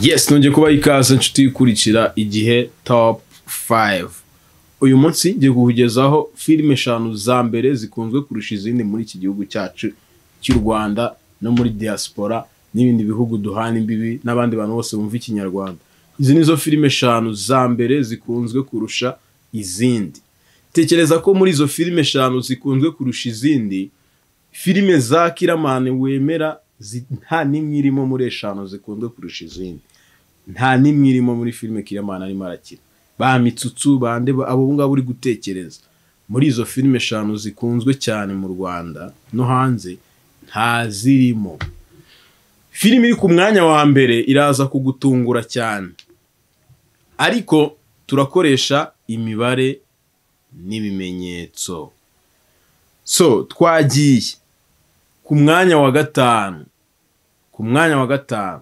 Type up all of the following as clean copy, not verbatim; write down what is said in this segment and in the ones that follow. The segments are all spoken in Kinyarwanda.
Yes, nongeye kuba ikaze nshuti ikurikira igihe top 5. Uyu munsi ngiye kukugezaho filime 5 za mbere zikunzwe kurusha izindi muri iki gihugu cyacu cy'u Rwanda no muri diaspora n'ibindi bihugu duhana imbibi n'abandi bantu bose bumva ikinyarwanda. Izi nizo filime 5 za mbere zikunzwe kurusha izindi. Tekereza ko muri izo filime 5 zikunzwe kurusha izindi, filime za Kiramani wemera nta nimwe irimo muri 5 zikunzwe kurusha izindi. Nta nimwe irimo muri filime Kiramani arimo arakina. Ba Mitsutsu bande abo ngabo uri gutekereza. Muri izo filime 5 zikunzwe cyane mu Rwanda no hanze nta zirimo. Filime iri ku mwanya wa mbere iraza kugutungura cyane. Ariko turakoresha imibare n'ibimenyetso. So twagiye ku mwanya wa 5. Ku mwanya wa 5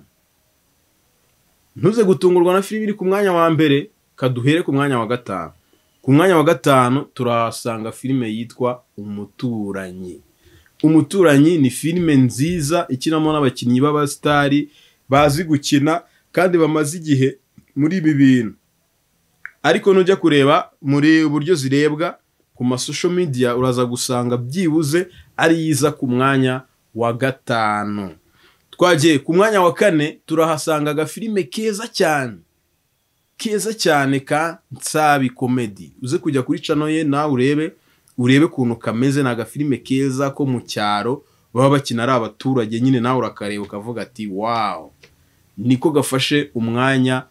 ntuze gutungurwa na filime iri ku mwanya wa mbere, kaduhere ku mwanya wa 5. Ku mwanya wa 5 turahasanga filime yitwa Umuturanyi. Umuturanyi ni filime nziza ikinamo n'abakinnyi b'abastari bazi gukina kandi bamaze igihe muri ibi bintu. Ariko nujya kureba muri uburyo zirebwa ku ma social media uraza gusanga byibuze ari yiza ku mwanya wa 5. Twagiye ku mwanya wa 4 turahasanga agafilime keza cyane ka Nsabi Comedy. Uze kujya kuri channel ye nawe urebe kuntu kameze, na gafilime keza ko mu cyaro baba bakina ari abaturage nyine, nawe urakareba ukavuga ati wow, niko gafashe umwanya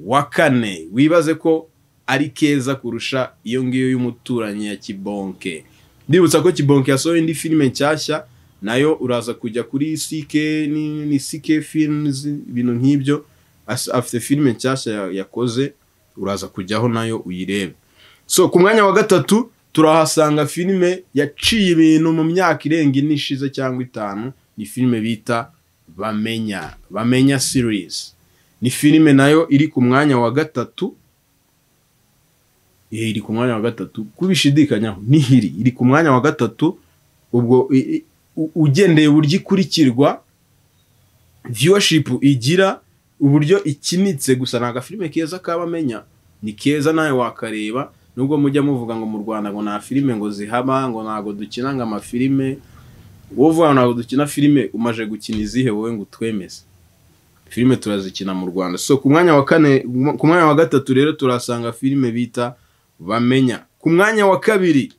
wa 4. Wibaze ko ari keza kurusha iyo ngiyo y'Umuturanyi ya Kibonke. Ndibutsa ko Kibonke yasohoye indi filime nshyashya, nayo uraza kujya kuri CK ni CK Films, ibintu nk'ibyo afite filime nshyashya yakoze, uraza kujyaho nayo uyirebe. So ku mwanya wa 3 turahasanga filime yaciye ibintu mu myaka irenga inishize cyangwa 5, ni filime bita Bamenya series. Ni filime nayo iri ku mwanya wa 3. Iri ku mwanya wa 3 kubishidikanyaho nihiri iri ku mwanya wa 3. Ubwo ugendeye uburyo ikurikirwa, viewership igira, uburyo ikinitse, gusa naga filime keza kabamenya ni keza nawe wakareba. Nubwo mujya muvuga ngo mu Rwanda ngo na filime ngo zihaba, ngo nago dukina ngo amafilime, wovuga nago dukina filime, umaje gukina izihe wowe ngo twemeze? Filime turazikina mu Rwanda. So ku mwanya wa 4, ku mwanya wa 3 rero turasanga filime bita Bamenya. Ku mwanya wa 2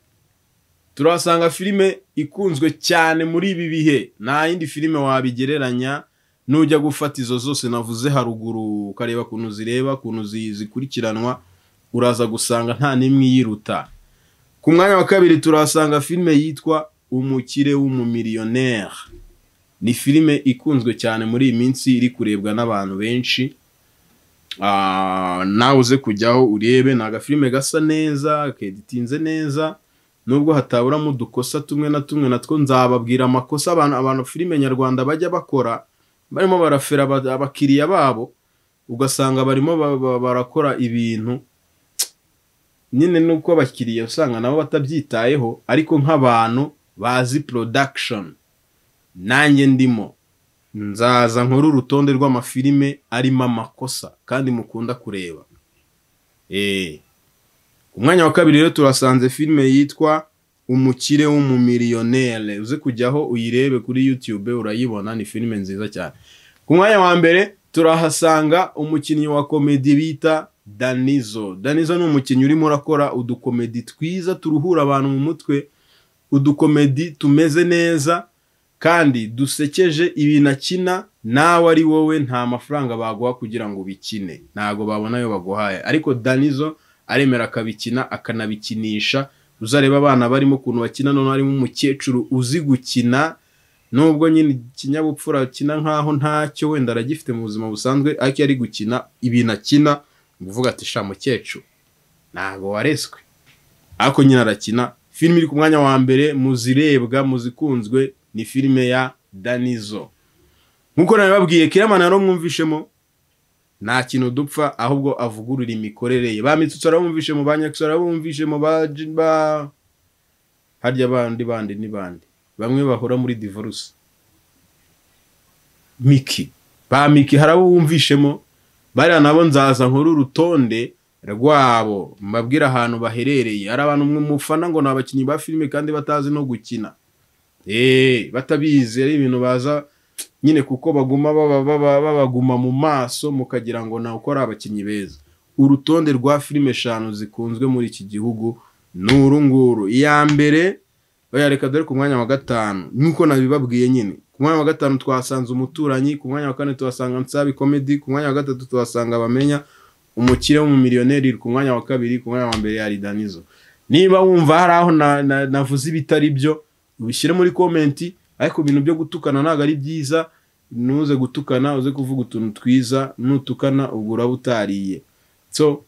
turasanga filime ikunzwe cyane muri ibi bihe, nta yindi filime wabigereranya. Nujya gufata izo zose navuze haruguru ukareba kuntu zireba, kuntu zikurikiranwa, uraza gusanga nta nimwe yiruta. Ku mwanya wa 2 turasanga filime yitwa Umukire w'Umumiliyoneri. Ni filime ikunzwe cyane muri iyi minsi, iri kurebwa n'abantu benshi. Nawe uze kujyaho urebe, naga filime gasa neza, keditinze neza, nubwo hataburamo udukosa tumwe na tumwe natwo nzababwira amakosa abantu filime nyarwanda bajya bakora, barimo barafera abakiriya babo, ugasanga barimo barakora ibintu nyine nuko abakiriya usanga nabo batabyitayeho. Ariko nk'abantu bazi production, nanjye ndimo nzaza nkora urutonde rw'amafilime arimo amakosa kandi mukunda kureba. Umwanya wa 2 rero turasanze filime yitwa Umukire w'Umumiliyoneri. Uze kujyaho uyirebe kuri YouTube urayibona, ni filime nziza cyane. Ku mwanya wa 1 turahasanga umukinnyi wa comedy bita Danizo. Danizo ni umukinnyi urimo urakora udukomedi twiza turuhura abantu mu mutwe, udukomedi tumeze neza kandi dusekeje. ibintu akina nawe ari wowe nta mafaranga baguha kugira ngo bikine, ntago babona yo baguhaye. Ariko Danizo aremera akabikina akanabikinisha. Uzareba abana barimo kuntu bakina, none harimo umukecuru uzi gukina, nubwo nyine kinyabupfura akina nkaho ntacyo wenda aragifite mu buzima busanzwe, ariko ari gukina ibintu akina uvuga ati sha mukecuru ntago wareswe. Ariko nyine arakina. Filime iri ku mwanya wa 1 muzirebwa muzikunzwe ni filime ya Danizo. Nkuko nababwiye Kiramani rero mwumvishemo nta kintu dupfa, ahubwo avugurura imikorere ye. Ba Mitsutsu arabumvishemo, ba Nyakusa arabumvishemo, ba harya bandi bamwe bahora muri divorce. Miki bamiki harabo wumvishemo bari nabo nzaza nkuru urutonde rwabo mbabwira ahantu baherereye ari abantu mufana ngo nabakinyi ba filime kandi batazi no gukina batabizi ari ibintu baza nyine kuko baguma babaguma mu maso mukagira ngo na ukora abakinyi beza. Urutonde rwa filime 5 zikunzwe muri iki gihugu nurunguru. Iya mbere reka dore ku mwanya wa 5 nuko nabibabwiye nyine. Ku mwanya wa 5 twasanze Umuturanyi, ku mwanya wa 4 twasanga Nsabi Comedy, ku mwanya wa 3 twasanga Bamenya, Umukire w'umumiliyoneri, ku mwanya wa 2, ku mwanya wa mbere yari Danizo. Niba wumva hari aho navuze ibitari byo ubishyire muri comment, ariko ibintu byo gutukana ntago ari byiza. Nuze gutukana uze kuvuga utuntu twiza, nutukana ubura butariye. So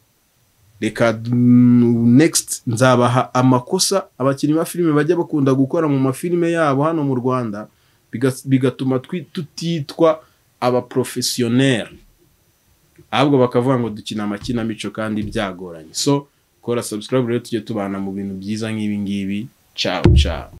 reka next nzabaha amakosa abakinyi ba filime bajya bakunda gukora mu mafilime yabo hano mu Rwanda bigatuma tutitwa aba professionnel, ahubwo bakavuga ngo dukina amakinamico kandi byagoranye. So kora subscribe rero tujye tubana mu bintu byiza nk'ibi ngibi. Ciao ciao.